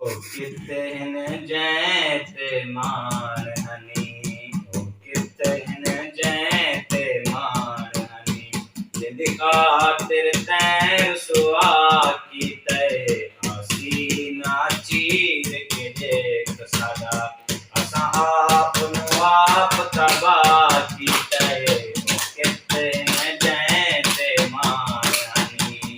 ओ कितन जैते मान हनी, ओ कितन जैते मान हनी, जिंद खातिर तैर सुआ की तय हसीना चीर के देख सदा असा आप नु आप तबाह की तय ओ कितन जैते मान हनी।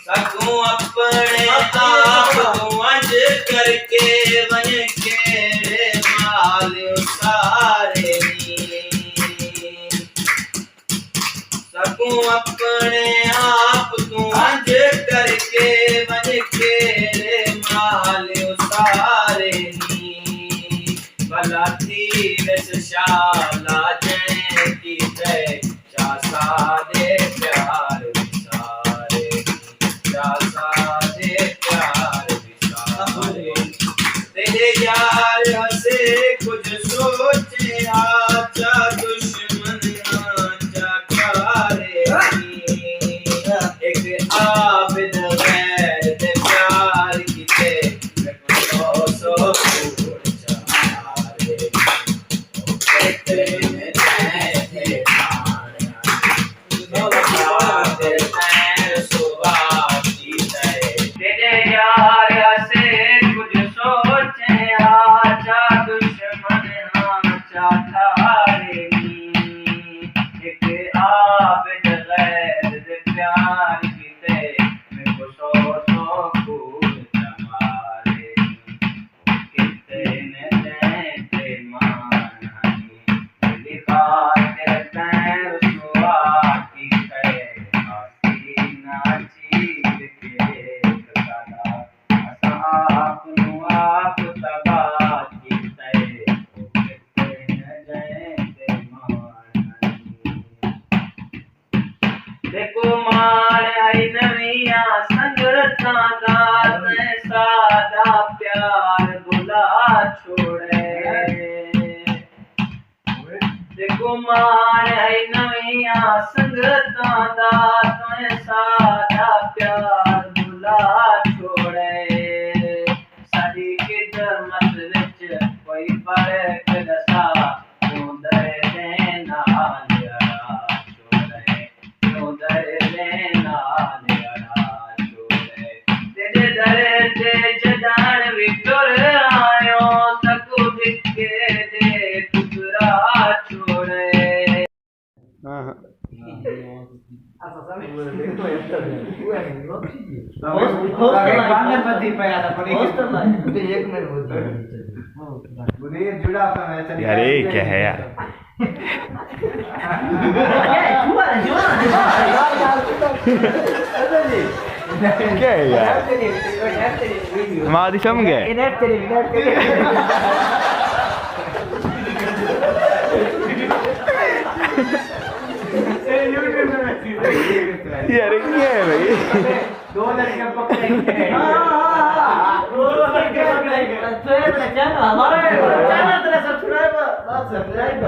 सकूं अपने आप तू अज करके वन के माल सारे नी, सकूं अपने आप तू अज करके वन के माल सारे नी, भला तीरस शाला जै की तय चासा दे प्यार विसारे, चासा दे प्यार विसारे, तेरे यार हंसे कुछ सोचे आचा दुश्मन आचा कारे, एक आबिद गैर दे प्यार की ते मैं सो फूल चारे, कितने जैते मान हनी, सुबह की तय तेरे यार हंसे कुछ सोचे आचा दुश्मन आचा तारे नी, एक आबिद गैर दे प्यार की ते मैं सो फूल चमारे, कितने जैते मान हनी, लिखा तेरे पैर सुआ की तय हसीना चीर के सदा असा आप नु आप तबाह की तय कितने जैते मान हनी। देखो मान आई नविया संगता दात सादा प्यार भुला छोड़े, देखो मान आई नविया संगता दात सादा प्यार भुला छोड़े, साडी किदमत विच कोई फर्क दसा क्यों दर्दे नाल अड़ा छोड़े, क्यों दर्दे नाल अड़ा छोड़े, तेरे दर्द जदान विटुर आयो सकू दिखे दे टुकड़ा छोड़े। यार ये क्या है यार? क्या है यार? हमारी समझ गए? यार क्या है भाई? दो लड़के पकड़ेंगे, दो लड़के पकड़ेंगे, हमारे चैनल तेरे सब्सक्राइबर